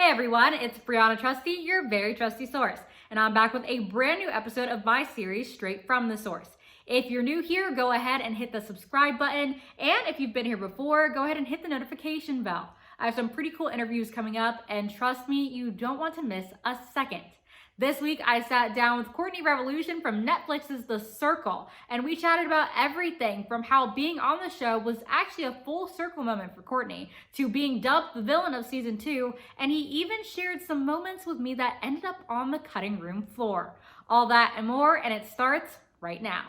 Hey everyone, it's Brianna Trusty, your very trusty source, and I'm back with a brand new episode of my series, Straight from the Source. If you're new here, go ahead and hit the subscribe button, and if you've been here before, go ahead and hit the notification bell. I have some pretty cool interviews coming up, and trust me, you don't want to miss a second. This week, I sat down with Courtney Revolution from Netflix's The Circle, and we chatted about everything from how being on the show was actually a full circle moment for Courtney, to being dubbed the villain of season 2, and he even shared some moments with me that ended up on the cutting room floor. All that and more, and it starts right now.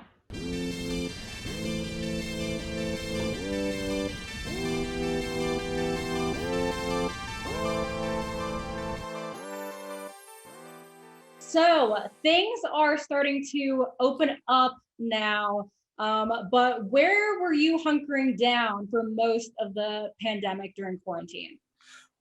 So things are starting to open up now, but where were you hunkering down for most of the pandemic during quarantine?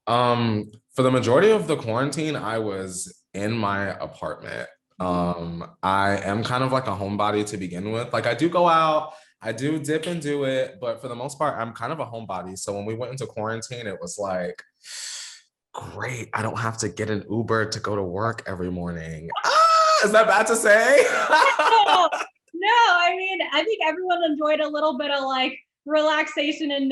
For the majority of the quarantine, I was in my apartment. I am kind of like a homebody to begin with. Like I do go out, I do dip and do it, but for the most part, I'm kind of a homebody. So when we went into quarantine, it was like, great, I don't have to get an Uber to go to work every morning. Is that bad to say? No, I mean, I think everyone enjoyed a little bit of like relaxation and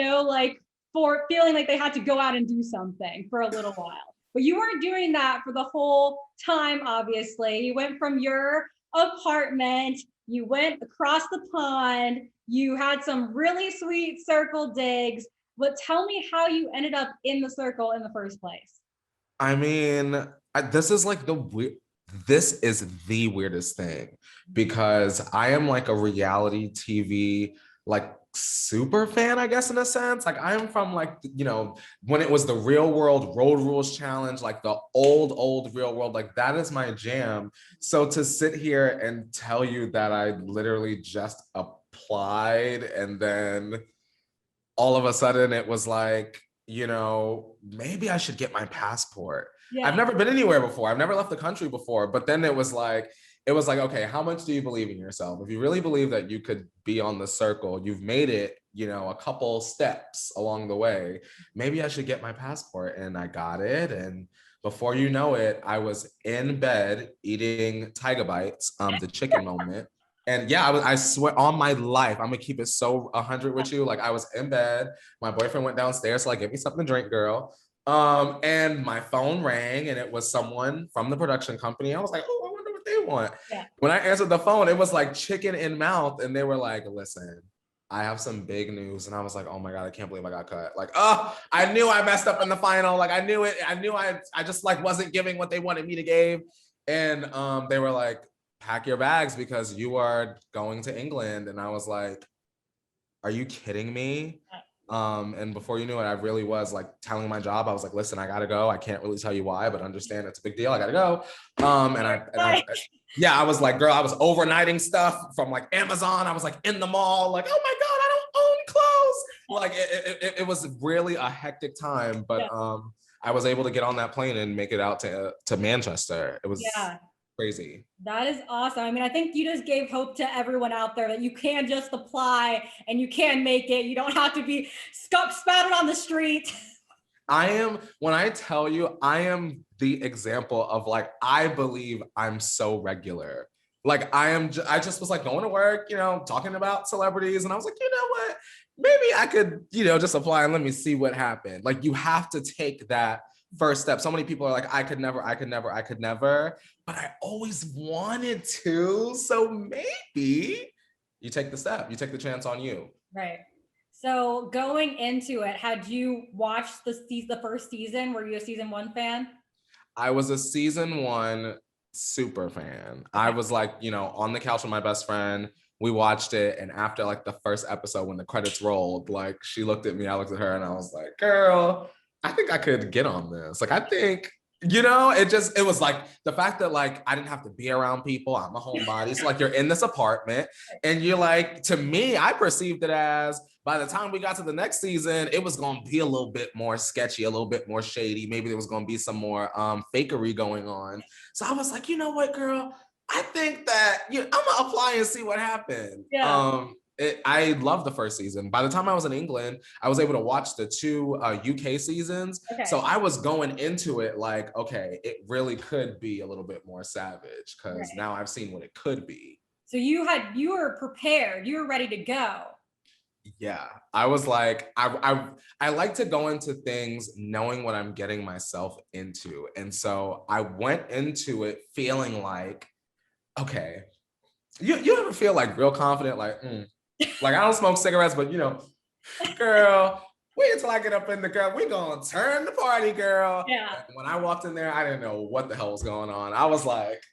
for feeling like they had to go out and do something for a little while. But you weren't doing that for the whole time, obviously. You went from your apartment, you went across the pond, you had some really sweet circle digs. But tell me how you ended up in the circle in the first place. I mean, this is like this is the weirdest thing because I am like a reality TV like super fan, I guess, in a sense. Like I am from like, when it was the Real World Road Rules Challenge, like the old Real World, like that is my jam. So to sit here and tell you that I literally just applied and then all of a sudden it was like, maybe I should get my passport. Yeah. I've never been anywhere before. I've never left the country before. But then it was like, okay, how much do you believe in yourself? If you really believe that you could be on the circle, you've made it, a couple steps along the way, maybe I should get my passport. And I got it. And before you know it, I was in bed eating Tiger Bites, the chicken moment. And yeah, I swear on my life, I'm gonna keep it so 100 with you. Like I was in bed, my boyfriend went downstairs to like, give me something to drink, girl. And my phone rang and it was someone from the production company. I was like, oh, I wonder what they want. Yeah. When I answered the phone, it was like chicken in mouth. And they were like, listen, I have some big news. And I was like, oh my God, I can't believe I got cut. Like, oh, I knew I messed up in the final. Like I knew it. I knew I just like wasn't giving what they wanted me to give. And they were like, pack your bags because you are going to England. And I was like, are you kidding me? And before you knew it, I really was like telling my job, I was like, listen, I gotta go. I can't really tell you why, but understand it's a big deal. I gotta go. I was like, girl, I was overnighting stuff from like Amazon. I was like in the mall, like, oh my God, I don't own clothes. Like it was really a hectic time, but I was able to get on that plane and make it out to Manchester. It was crazy. That is awesome. I mean, I think you just gave hope to everyone out there that you can just apply and you can make it. You don't have to be spattered on the street. When I tell you, I am the example of like, I believe I'm so regular. Like I just was like going to work, talking about celebrities. And I was like, you know what? Maybe I could, just apply and let me see what happened. Like you have to take that first step. So many people are like, I could never. But I always wanted to. So maybe you take the step, you take the chance on you. Right. So going into it, had you watched the first season? Were you a season 1 fan? I was a season 1 super fan. I was like, on the couch with my best friend. We watched it. And after like the first episode, when the credits rolled, like she looked at me, I looked at her and I was like, girl, I think I could get on this. Like, I think, it was like the fact that like, I didn't have to be around people. I'm a homebody. So like you're in this apartment and you're like, to me, I perceived it as by the time we got to the next season, it was going to be a little bit more sketchy, a little bit more shady. Maybe there was going to be some more fakery going on. So I was like, you know what, girl, I think that I'm going to apply and see what happens. Yeah. I loved the first season. By the time I was in England, I was able to watch the two UK seasons. So Okay. I was going into it like, okay, it really could be a little bit more savage because Right. now I've seen what it could be. So you were prepared. You were ready to go. Yeah, I was like, I like to go into things knowing what I'm getting myself into, and so I went into it feeling like, okay, you ever feel like real confident, like, like I don't smoke cigarettes, but girl, wait until I get up in the girl, we gonna turn the party, girl. Yeah. And when I walked in there, I didn't know what the hell was going on. I was like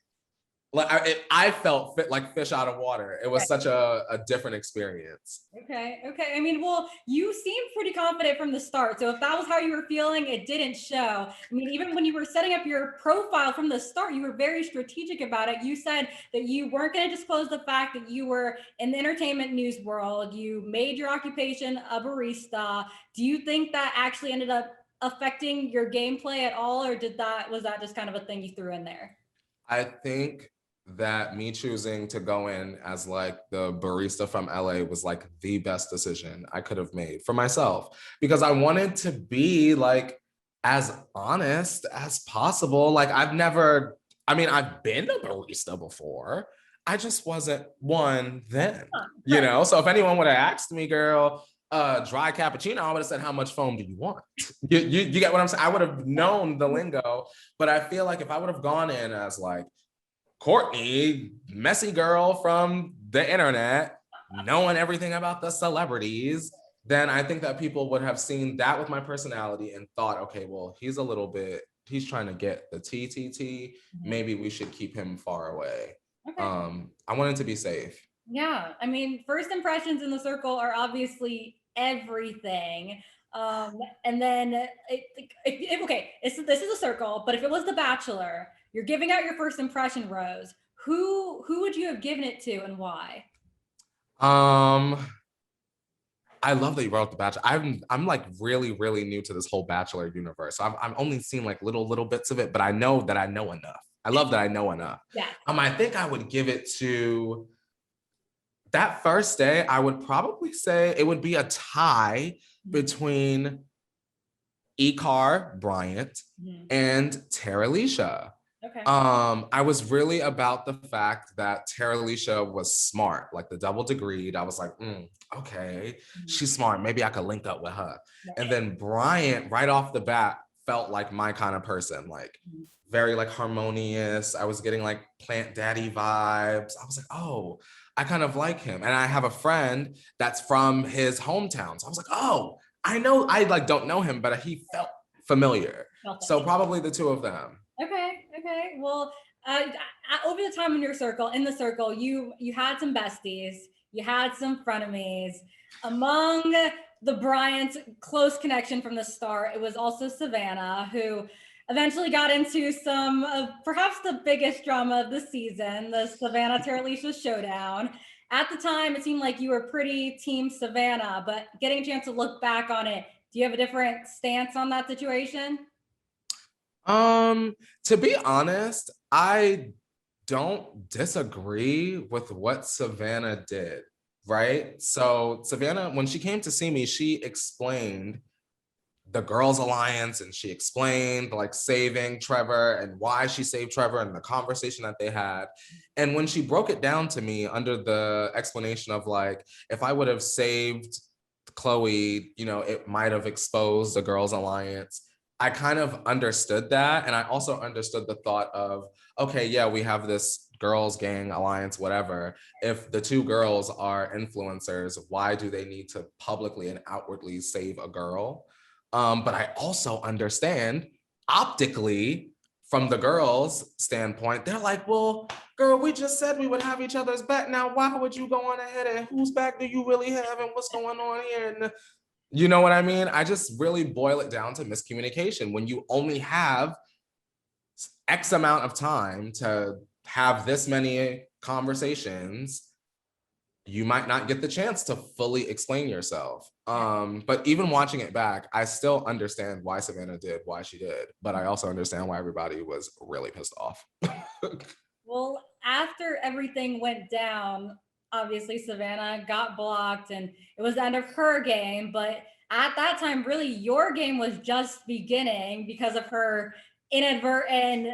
I felt like fish out of water. It was such a different experience. Okay. Okay. I mean, well, you seemed pretty confident from the start. So if that was how you were feeling, it didn't show. I mean, even when you were setting up your profile from the start, you were very strategic about it. You said that you weren't going to disclose the fact that you were in the entertainment news world. You made your occupation a barista. Do you think that actually ended up affecting your gameplay at all, or was that just kind of a thing you threw in there? I think that me choosing to go in as like the barista from LA was like the best decision I could have made for myself because I wanted to be like as honest as possible. Like I've been a barista before. I just wasn't one then, So if anyone would have asked me, girl, dry cappuccino, I would have said, how much foam do you want? You get what I'm saying? I would have known the lingo, but I feel like if I would have gone in as like, Courtney, messy girl from the internet, knowing everything about the celebrities, then I think that people would have seen that with my personality and thought, okay, well, he's trying to get the TTT. Maybe we should keep him far away. Okay. I wanted to be safe. Yeah. I mean, first impressions in the circle are obviously everything. And then, okay, this is a circle, but if it was The Bachelor, you're giving out your first impression rose. Who would you have given it to and why? I love that you brought up The Bachelor. I'm like really, really new to this whole Bachelor universe. So I've only seen like little bits of it, but I know that I know enough. I love that I know enough. Yeah. I think I would give it to that first day. I would probably say it would be a tie between Ikar Bryant and Tara Alicia. Okay. I was really about the fact that Tara Alicia was smart, like the double degreed. I was like, okay, she's smart. Maybe I could link up with her. Right. And then Bryant, right off the bat, felt like my kind of person, like very like harmonious. I was getting like Plant Daddy vibes. I was like, oh, I kind of like him. And I have a friend that's from his hometown. So I was like, oh, I know, I like don't know him, but he felt familiar. So probably the two of them. Okay. Well, over the time in the circle, you had some besties, you had some frenemies. Among the Bryant's close connection from the start, it was also Savannah, who eventually got into some of perhaps the biggest drama of the season, the Savannah Tara Alicia showdown. At the time, it seemed like you were pretty team Savannah, but getting a chance to look back on it, do you have a different stance on that situation? To be honest, I don't disagree with what Savannah did, right? So Savannah, when she came to see me, she explained the Girls Alliance and she explained like saving Trevor and why she saved Trevor and the conversation that they had. And when she broke it down to me under the explanation of like, if I would have saved Chloe, it might have exposed the Girls Alliance. I kind of understood that. And I also understood the thought of, okay, yeah, we have this girls gang alliance, whatever. If the two girls are influencers, why do they need to publicly and outwardly save a girl? But I also understand optically from the girls' standpoint, they're like, well, girl, we just said we would have each other's back. Now, why would you go on ahead and whose back do you really have and what's going on here? And you know what I mean? I just really boil it down to miscommunication. When you only have X amount of time to have this many conversations, you might not get the chance to fully explain yourself. But even watching it back, I still understand why Savannah did why she did, but I also understand why everybody was really pissed off. Well, after everything went down, obviously Savannah got blocked and it was the end of her game, but at that time, really your game was just beginning because of her inadvertent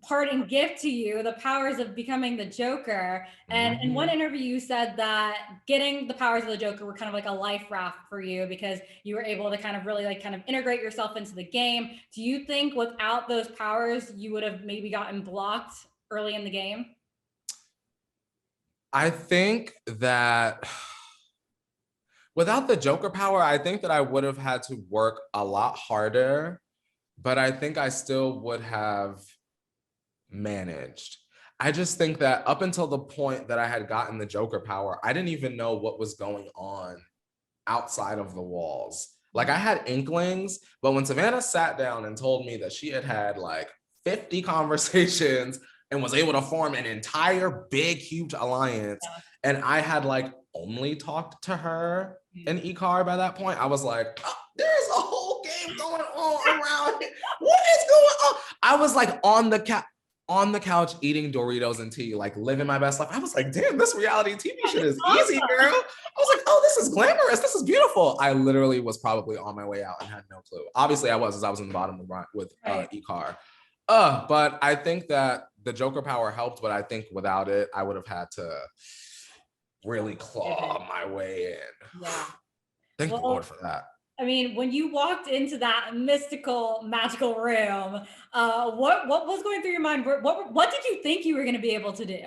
parting gift to you, the powers of becoming the Joker. And in one interview, you said that getting the powers of the Joker were kind of like a life raft for you because you were able to kind of really like kind of integrate yourself into the game. Do you think without those powers, you would have maybe gotten blocked early in the game? I think that without the Joker power, I think that I would have had to work a lot harder, but I think I still would have managed. I just think that up until the point that I had gotten the Joker power, I didn't even know what was going on outside of the walls. Like I had inklings, but when Savannah sat down and told me that she had had like 50 conversations and was able to form an entire big, huge alliance, and I had like only talked to her in Icar by that point, I was like, oh, there's a whole game going on around here. What is going on? I was like on the couch eating Doritos and tea, like living my best life. I was like, damn, this reality TV shit is easy, girl. I was like, oh, this is glamorous. This is beautiful. I literally was probably on my way out and had no clue. Obviously, I was, as I was in the bottom with Icar. But I think that the Joker power helped, but I think without it, I would have had to really claw my way in. Yeah. Thank the Lord for that. I mean, when you walked into that mystical, magical room, what was going through your mind? What did you think you were going to be able to do?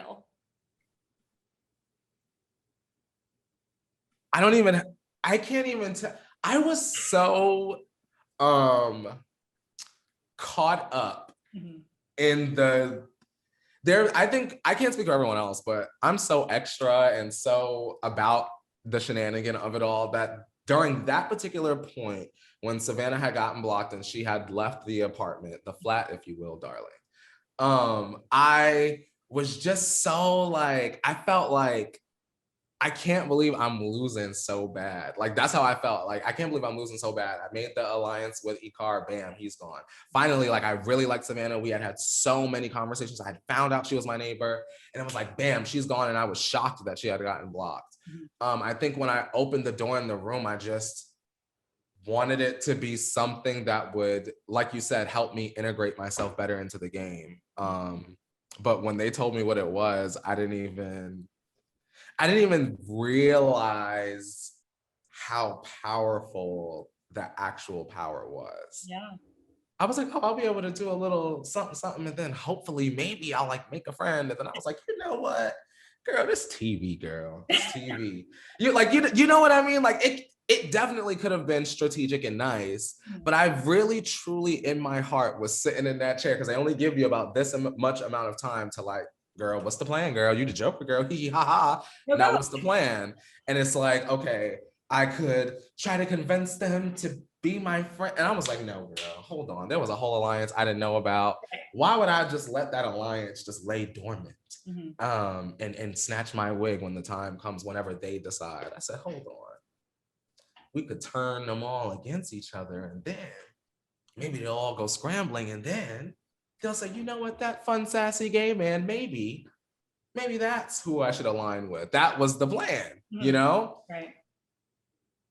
I can't even tell. I was so caught up in I think I can't speak for everyone else, but I'm so extra and so about the shenanigan of it all that during that particular point when Savannah had gotten blocked and she had left the apartment, the flat, if you will, darling, I was just so like, I felt like I can't believe I'm losing so bad. Like, that's how I felt. Like, I can't believe I'm losing so bad. I made the alliance with Icar, bam, he's gone. Finally, like, I really liked Savannah. We had so many conversations. I had found out she was my neighbor, and it was like, bam, she's gone, and I was shocked that she had gotten blocked. I think when I opened the door in the room, I just wanted it to be something that would, like you said, help me integrate myself better into the game. But when they told me what it was, I didn't even realize how powerful that actual power was. Yeah. I was like, oh, I'll be able to do a little something, something, and then hopefully maybe I'll like make a friend. And then I was like, you know what? Girl, this TV, girl. This TV. You know what I mean? Like it definitely could have been strategic and nice, but I really truly in my heart was sitting in that chair because they only give you about this much amount of time to like, girl, what's the plan, girl? You the Joker, girl. Hee hee ha ha. Now what's the plan? And it's like, okay, I could try to convince them to be my friend. And I was like, no, girl, hold on. There was a whole alliance I didn't know about. Why would I just let that alliance just lay dormant and snatch my wig when the time comes, whenever they decide? I said, hold on. We could turn them all against each other, and then maybe they'll all go scrambling, and then they'll say, you know what, that fun, sassy gay man, maybe that's who I should align with. That was the plan, you know? Right.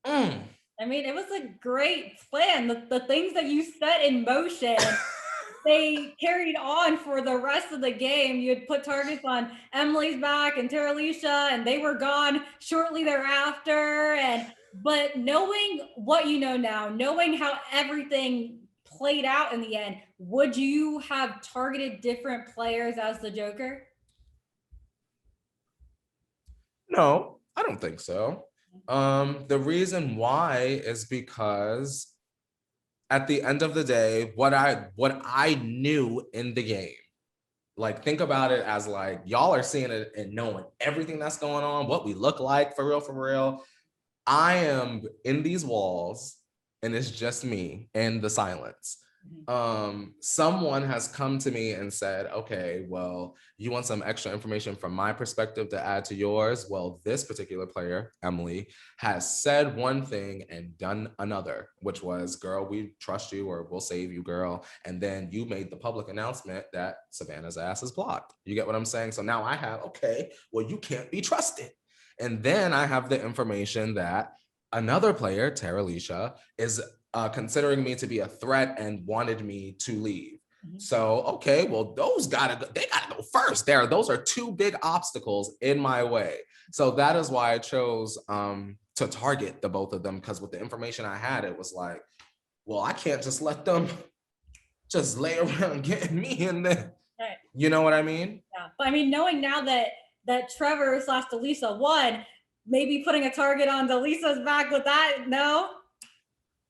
I mean, it was a great plan. The things that you set in motion, they carried on for the rest of the game. You had put targets on Emily's back and Alicia, and they were gone shortly thereafter. But knowing what you know now, knowing how everything played out in the end, would you have targeted different players as the Joker? No, I don't think so. The reason why is because at the end of the day, what I knew in the game, like think about it as like y'all are seeing it and knowing everything that's going on, what we look like for real. I am in these walls and it's just me and the silence. Someone has come to me and said, okay, well, you want some extra information from my perspective to add to yours? Well, this particular player, Emily, has said one thing and done another, which was, girl, we trust you, or we'll save you, girl. And then you made the public announcement that Savannah's ass is blocked. You get what I'm saying? So now I have, okay, well, you can't be trusted. And then I have the information that another player, Alicia, is considering me to be a threat and wanted me to leave. So, okay, well, they gotta go first. Those are two big obstacles in my way. So that is why I chose to target the both of them, because with the information I had, it was like, well, I can't just let them just lay around getting me in there. Right. You know what I mean? Yeah. But I mean, knowing now that Trevor / Delisa won, maybe putting a target on Delisa's back with that, no?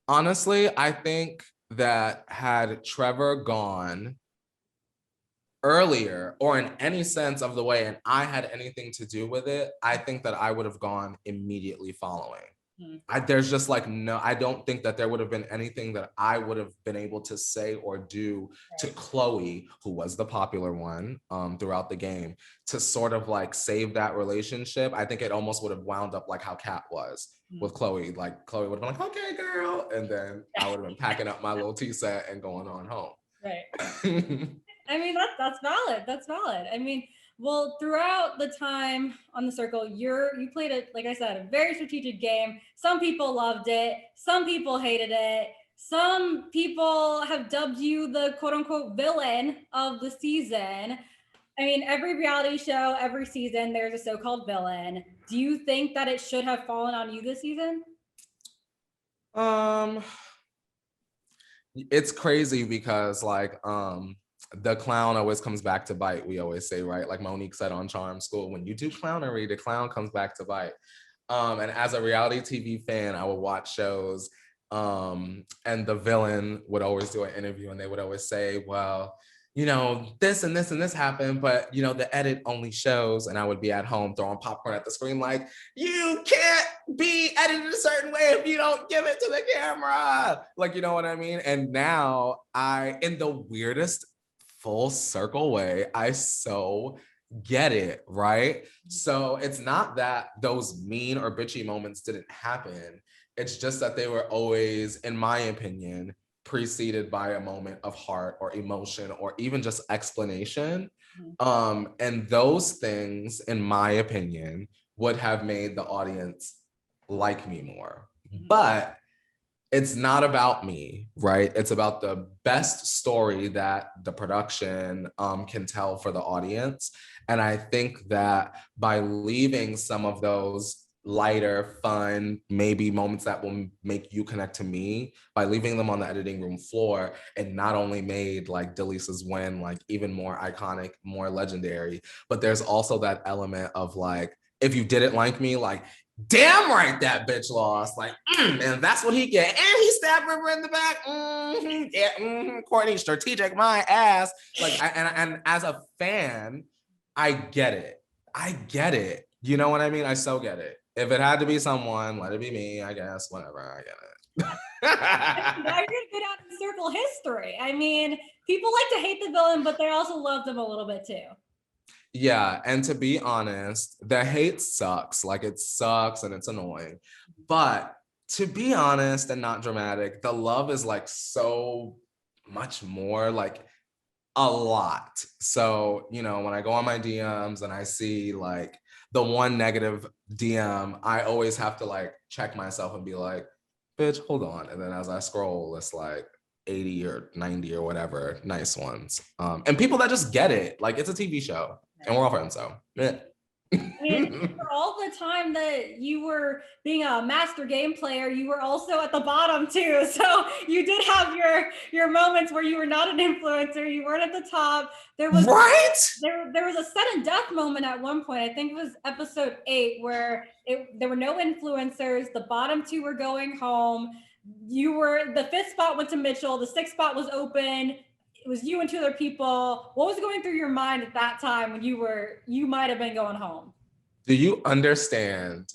Honestly, I think that had Trevor gone earlier, or in any sense of the way, and I had anything to do with it, I think that I would have gone immediately following. There's just like, no, I don't think that there would have been anything that I would have been able to say or do to Chloe, who was the popular one throughout the game, to sort of like save that relationship. I think it almost would have wound up like how Kat was with Chloe. Like Chloe would have been like, okay, girl. And then I would have been packing up my little tea set and going on home. Right. I mean, that's valid. That's valid. I mean, well, throughout the time on the circle, you played it, like I said, a very strategic game. Some people loved it. Some people hated it. Some people have dubbed you the quote unquote villain of the season. I mean, every reality show, every season, there's a so-called villain. Do you think that it should have fallen on you this season? It's crazy because like, the clown always comes back to bite, we always say, right? Like Monique said on Charm School, when you do clownery, the clown comes back to bite. And as a reality TV fan, I would watch shows and the villain would always do an interview and they would always say, well, you know, this and this and this happened, but you know, the edit only shows, and I would be at home throwing popcorn at the screen like, you can't be edited a certain way if you don't give it to the camera. Like, you know what I mean? And now in the weirdest full circle way, I so get it, right? So it's not that those mean or bitchy moments didn't happen. It's just that they were always, in my opinion, preceded by a moment of heart or emotion or even just explanation. And those things, in my opinion, would have made the audience like me more. But it's not about me, right? It's about the best story that the production can tell for the audience. And I think that by leaving some of those lighter, fun, maybe moments that will make you connect to me, by leaving them on the editing room floor, and not only made like Delisa's win like even more iconic, more legendary, but there's also that element of like, if you didn't like me, like, damn right that bitch lost. Like, and that's what he get. And he stabbed River in the back. Courtney, strategic my ass. Like, and as a fan, I get it. I get it. You know what I mean? I so get it. If it had to be someone, let it be me, I guess. Whatever, I get it. Now you're gonna go down in circle history. I mean, people like to hate the villain, but they also love them a little bit too. Yeah, and to be honest, the hate sucks. Like, it sucks and it's annoying. But to be honest and not dramatic, the love is like so much more, like a lot. So, you know, when I go on my DMs and I see like the one negative DM, I always have to like check myself and be like, bitch, hold on. And then as I scroll, it's like 80 or 90 or whatever nice ones. And people that just get it. Like, it's a TV show and we're all friends, so yeah. I mean, for all the time that you were being a master game player, you were also at the bottom too. So you did have your moments where you were not an influencer, you weren't at the top. There was there was a sudden death moment at one point. I think it was episode 8 where there were no influencers. The bottom 2 were going home. The 5th spot went to Mitchell. The 6th spot was open. It was you and 2 other people. What was going through your mind at that time when you might have been going home? Do you understand?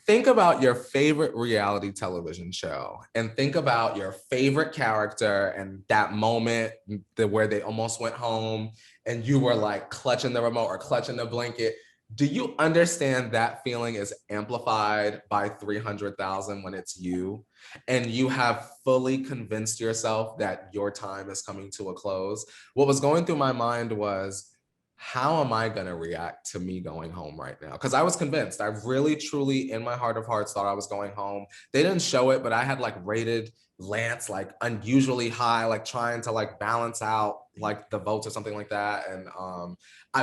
Think about your favorite reality television show and think about your favorite character and that moment where they almost went home and you were like clutching the remote or clutching the blanket. Do you understand that feeling is amplified by 300,000 when it's you and you have fully convinced yourself that your time is coming to a close? What was going through my mind was, how am I gonna react to me going home right now? Because I was convinced. I really, truly, in my heart of hearts, thought I was going home. They didn't show it, but I had like rated Lance like unusually high, like trying to like balance out like the votes or something like that. And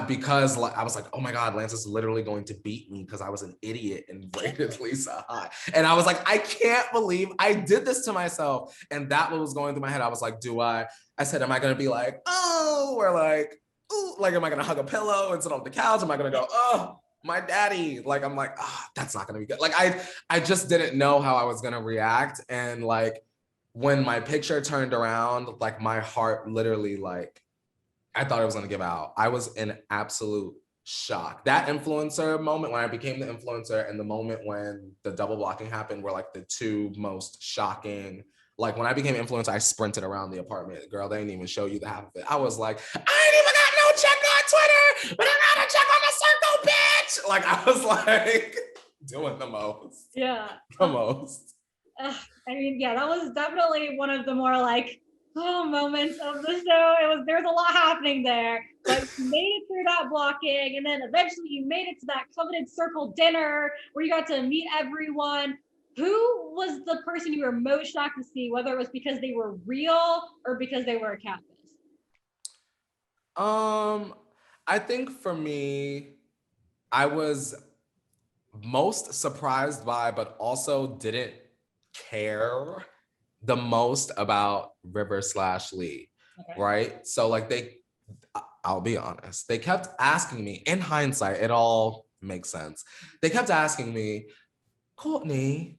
because like I was like, oh my God, Lance is literally going to beat me because I was an idiot and rated Lisa high. And I was like, I can't believe I did this to myself. And that was going through my head. I was like, I said, am I gonna be like, oh, or like, ooh, like, am I gonna hug a pillow and sit on the couch? Am I gonna go, oh, my daddy? Like, I'm like, oh, that's not gonna be good. Like, I just didn't know how I was gonna react. And like, when my picture turned around, like my heart literally, like, I thought I was gonna give out. I was in absolute shock. That influencer moment, when I became the influencer, and the moment when the double blocking happened, were like the two most shocking. Like, when I became influencer, I sprinted around the apartment. Girl, they didn't even show you the half of it. I was like, I ain't even got no check on Twitter, but I got a check on the circle, bitch. Like, I was like doing the most. Yeah. The most. I mean, yeah, that was definitely one of the more like, oh, moments of the show. There was a lot happening there, but you made it through that blocking, and then eventually you made it to that coveted circle dinner where you got to meet everyone. Who was the person you were most shocked to see, whether it was because they were real or because they were a catfish? I think for me, I was most surprised by, but also didn't care the most about River/Lee, Okay. right? So like I'll be honest, they kept asking me, in hindsight, it all makes sense. They kept asking me, Courtney,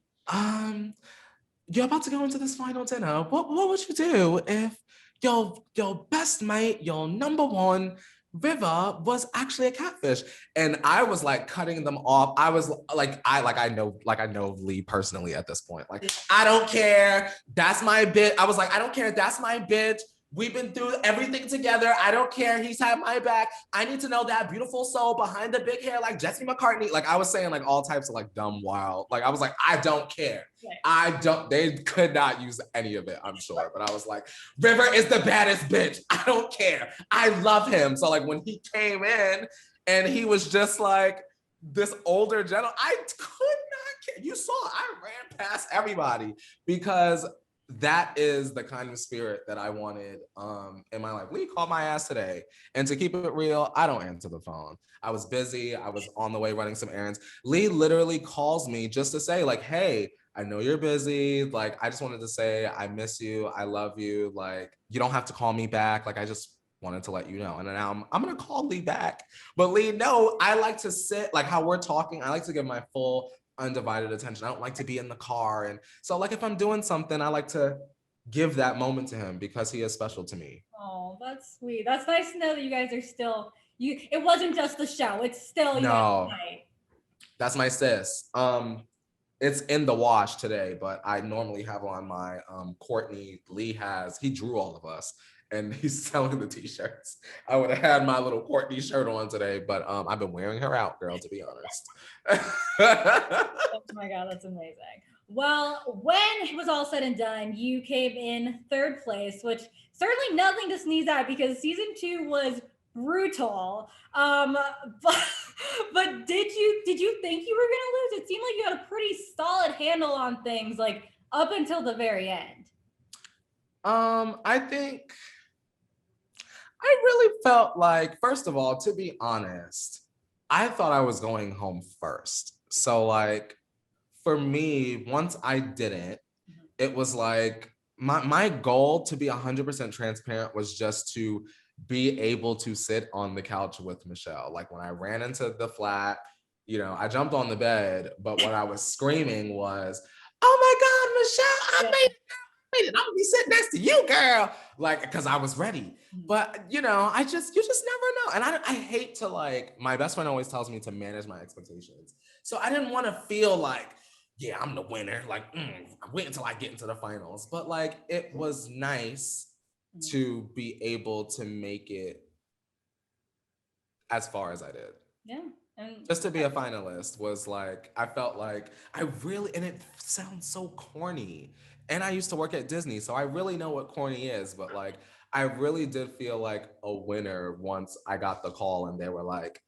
you're about to go into this final dinner. What would you do if your best mate, your number one, River, was actually a catfish? And I was like cutting them off. I was like, I know Lee personally at this point. Like, I don't care. That's my bitch. I was like, I don't care. That's my bitch. We've been through everything together. I don't care. He's had my back. I need to know that beautiful soul behind the big hair, like Jesse McCartney. Like, I was saying like all types of like dumb, wild. Like, I was like, I don't care. They could not use any of it, I'm sure. But I was like, River is the baddest bitch. I don't care. I love him. So like when he came in and he was just like this older gentleman, I could not care. You saw, I ran past everybody because that is the kind of spirit that I wanted in my life. Lee called my ass today. And to keep it real, I don't answer the phone. I was busy. I was on the way running some errands. Lee literally calls me just to say like, hey, I know you're busy. Like, I just wanted to say, I miss you. I love you. Like, you don't have to call me back. Like, I just wanted to let you know. And now I'm going to call Lee back. But Lee, no, I like to sit, like how we're talking, I like to give my full undivided attention. I don't like to be in the car. And so like if I'm doing something, I like to give that moment to him because he is special to me. Oh, that's sweet. That's nice to know that you guys are still, it wasn't just the show. It's still you No, guys. that's my sis. It's in the wash today, but I normally have on my Courtney. He drew all of us and he's selling the t-shirts. I would have had my little Courtney shirt on today, but I've been wearing her out, girl, to be honest. Oh my God, that's amazing. Well, when it was all said and done, you came in third place, which certainly nothing to sneeze at because season 2 was brutal. But did you think you were gonna lose? It seemed like you had a pretty solid handle on things, like up until the very end. I think I really felt like, first of all, to be honest, I thought I was going home first. So like for me, once I didn't, it was like my goal, to be 100% transparent, was just to be able to sit on the couch with Michelle. Like when I ran into the flat, I jumped on the bed, but what I was screaming was, oh my God, Michelle, I made it. I'm gonna be sitting next to you, girl. Like, because I was ready. But you just never know. And I hate to, like, my best friend always tells me to manage my expectations. So I didn't want to feel like, yeah, I'm the winner. Like, wait until I get into the finals. But like, it was nice to be able to make it as far as I did. Yeah. And just to be a finalist was like, I felt like and it sounds so corny. And I used to work at Disney, so I really know what corny is, but like, I really did feel like a winner once I got the call and they were like,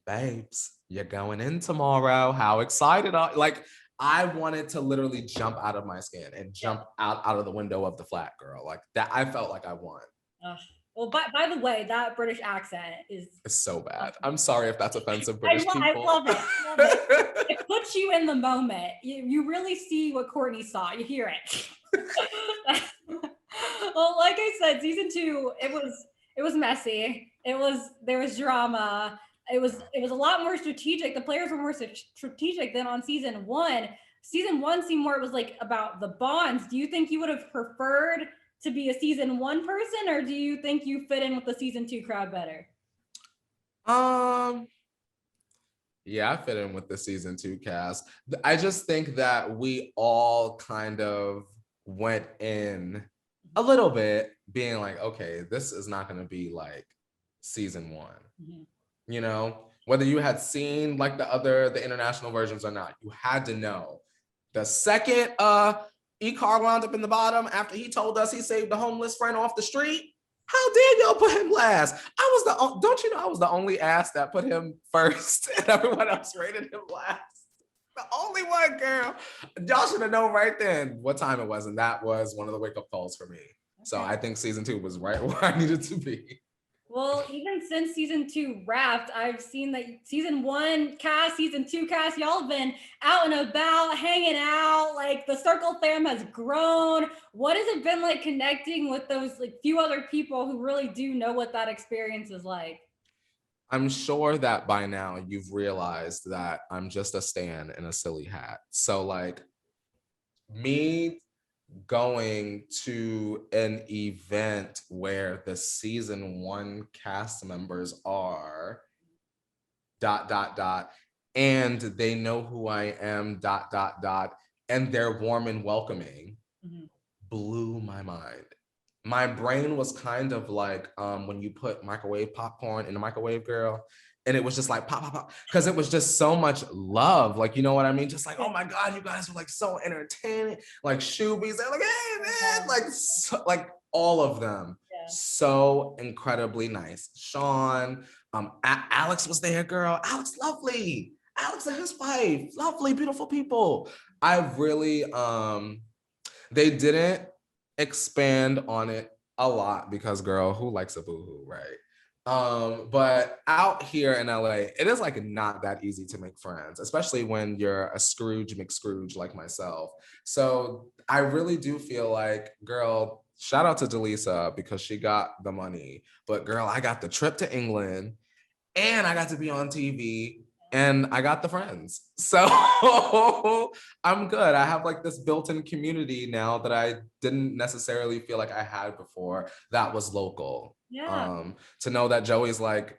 babes, you're going in tomorrow. How excited are you? Like, I wanted to literally jump out of my skin and jump out of the window of the flat, girl. Like that, I felt like I won. Well, by the way, that British accent is It's so bad. I'm sorry if that's offensive, I British people. I love it. Love it. It puts you in the moment. You really see what Courtney saw. You hear it. Well, like I said, season 2, it was messy. There was drama. It was a lot more strategic. The players were more strategic than on season 1. Season 1 seemed more, it was like about the bonds. Do you think you would have preferred to be a season 1 person, or do you think you fit in with the season 2 crowd better? Yeah, I fit in with the season 2 cast. I just think that we all kind of went in a little bit being like, okay, this is not going to be like season 1. You know, whether you had seen like the international versions or not, you had to know. The second E-Car wound up in the bottom after he told us he saved the homeless friend off the street, how dare y'all put him last? Don't you know I was the only ass that put him first and everyone else rated him last? The only one, girl. Y'all should have known right then what time it was, and that was one of the wake-up calls for me. So I think season 2 was right where I needed to be. Well, even since season 2 wrapped, I've seen that season 1 cast, season 2 cast, y'all have been out and about, hanging out. Like the Circle fam has grown. What has it been like connecting with those like few other people who really do know what that experience is like? I'm sure that by now you've realized that I'm just a stan in a silly hat. So like me going to an event where the season 1 cast members are ... and they know who I am ... and they're warm and welcoming blew my mind. My brain was kind of like when you put microwave popcorn in the microwave, girl, and it was just like pop, pop, pop, because it was just so much love. Like, you know what I mean? Just like, oh my God, you guys were like so entertaining. Like Shoobies, they're like, hey man, like all of them. So incredibly nice. Sean, Alex was there, girl. Alex, lovely. Alex and his wife, lovely, beautiful people. I really, they didn't expand on it a lot because, girl, who likes a boohoo, right? But out here in LA, it is like not that easy to make friends, especially when you're a Scrooge McScrooge like myself. So I really do feel like, girl, shout out to Delisa because she got the money. But girl, I got the trip to England and I got to be on TV and I got the friends. So I'm good. I have like this built-in community now that I didn't necessarily feel like I had before that was local. To know that Joey's like,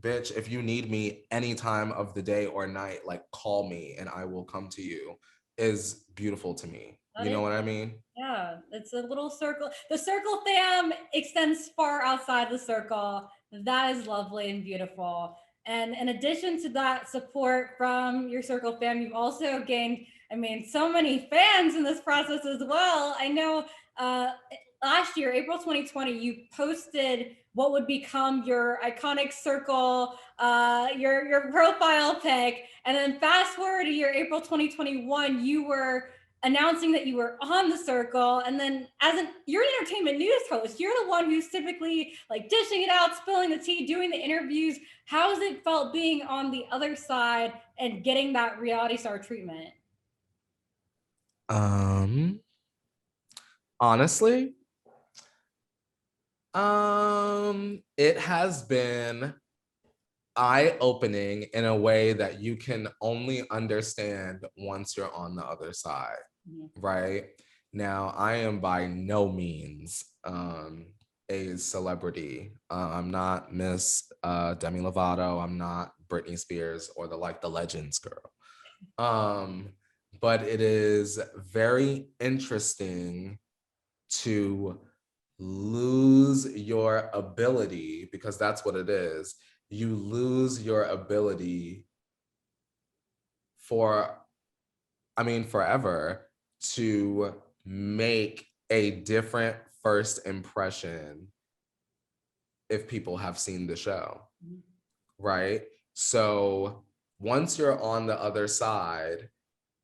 bitch, if you need me any time of the day or night, like call me and I will come to you is beautiful to me. You know what I mean? Yeah, it's a little circle. The Circle fam extends far outside the circle. That is lovely and beautiful. And in addition to that support from your Circle fam, you've also gained, I mean, so many fans in this process as well. I know last year, April 2020, you posted what would become your iconic Circle, your profile pic. And then fast forward to your April 2021, you were announcing that you were on the Circle, and then you're an entertainment news host. You're the one who's typically like dishing it out, spilling the tea, doing the interviews. How has it felt being on the other side and getting that reality star treatment? Honestly, it has been eye-opening in a way that you can only understand once you're on the other side. Right now, I am by no means a celebrity. I'm not Miss Demi Lovato. I'm not Britney Spears or the Legends girl. But it is very interesting to lose your ability, because that's what it is. You lose your ability forever to make a different first impression if people have seen the show, right? So once you're on the other side,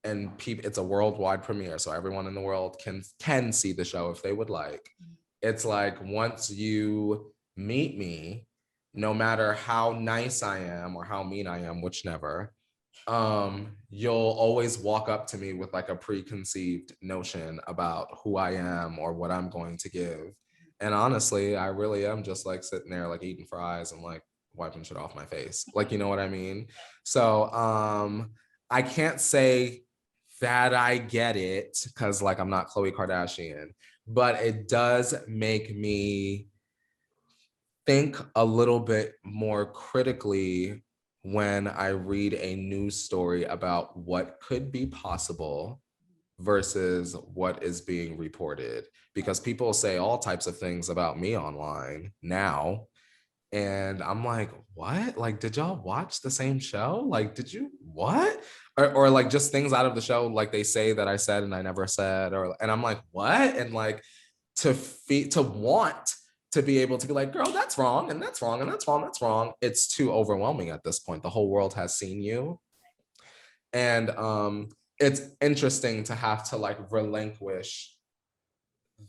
and it's a worldwide premiere, so everyone in the world can see the show if they would like. It's like, once you meet me, no matter how nice I am or how mean I am, which never, you'll always walk up to me with like a preconceived notion about who I am or what I'm going to give. And honestly, I really am just like sitting there like eating fries and like wiping shit off my face. Like, you know what I mean? So I can't say that I get it, because like I'm not Khloe Kardashian, but it does make me think a little bit more critically when I read a news story about what could be possible versus what is being reported, because people say all types of things about me online now. And I'm like, what? Like, did y'all watch the same show? Like, did you what? Or like just things out of the show, like they say that I said and I never said, and I'm like, what? And like to want to be able to be like, girl, that's wrong, and that's wrong, and that's wrong, that's wrong. It's too overwhelming at this point. The whole world has seen you. And it's interesting to have to like relinquish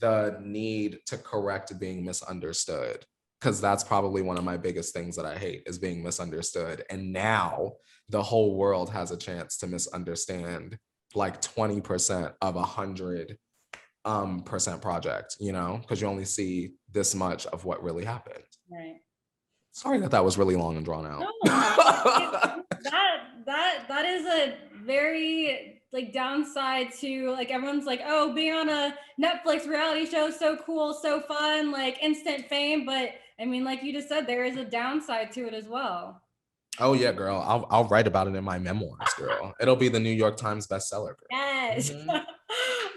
the need to correct being misunderstood, because that's probably one of my biggest things that I hate, is being misunderstood. And now the whole world has a chance to misunderstand like 20% of 100% project, you know, because you only see this much of what really happened. Right. Sorry that was really long and drawn out. No, that is a very like downside to like, everyone's like, oh, being on a Netflix reality show is so cool, so fun, like instant fame. But I mean, like you just said, there is a downside to it as well. Oh yeah, girl. I'll write about it in my memoirs, girl. It'll be the New York Times bestseller, girl. Yes. Mm-hmm.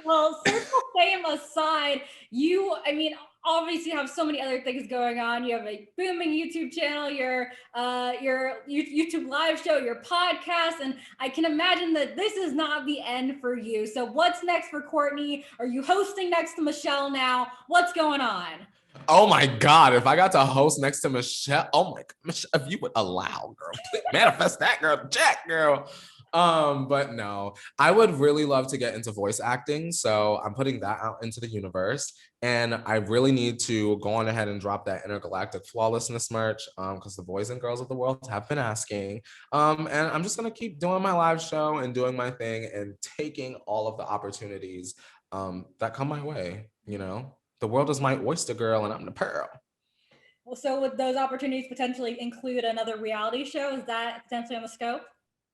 Well, circle fame aside, I mean, obviously have so many other things going on. You have a booming YouTube channel, your YouTube live show, your podcast, and I can imagine that this is not the end for you. So what's next for Courtney? Are you hosting next to Michelle now? What's going on? Oh my God, if I got to host next to Michelle, oh my God, Michelle, if you would allow, girl, please manifest that, girl, Jack, girl. But no, I would really love to get into voice acting. So I'm putting that out into the universe. And I really need to go on ahead and drop that intergalactic flawlessness merch, because the boys and girls of the world have been asking. And I'm just gonna keep doing my live show and doing my thing and taking all of the opportunities that come my way, you know? The world is my oyster, girl, and I'm the pearl. Well, so would those opportunities potentially include another reality show? Is that potentially on the scope?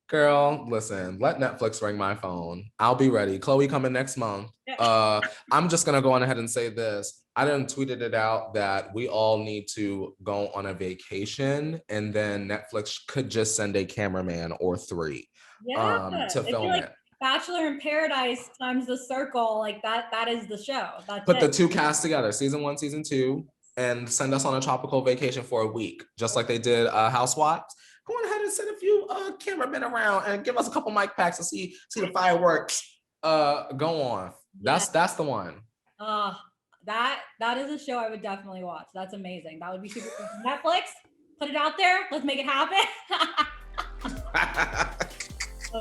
Girl, listen, let Netflix ring my phone. I'll be ready. Khloe coming next month. I'm just going to go on ahead and say this. I done tweeted it out that we all need to go on a vacation, and then Netflix could just send a cameraman or 3 to film it. Bachelor in Paradise times The Circle, like that is the show. Put the 2 casts together, season 1, season 2, and send us on a tropical vacation for a week, just like they did Housewives. Go on ahead and send a few cameramen around and give us a couple mic packs to see the fireworks go on. That's the one. That is a show I would definitely watch. That's amazing. That would be super cool. Netflix, put it out there. Let's make it happen.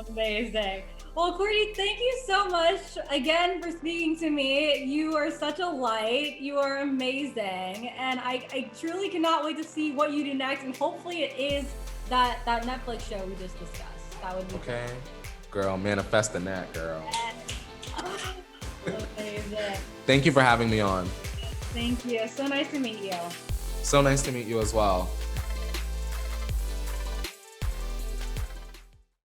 Amazing. Well, Courtney, thank you so much again for speaking to me. You are such a light. You are amazing. And I truly cannot wait to see what you do next. And hopefully it is that Netflix show we just discussed. That would be okay. Cool. Girl, manifesting that, girl. Amazing. Thank you for having me on. Thank you. So nice to meet you. So nice to meet you as well.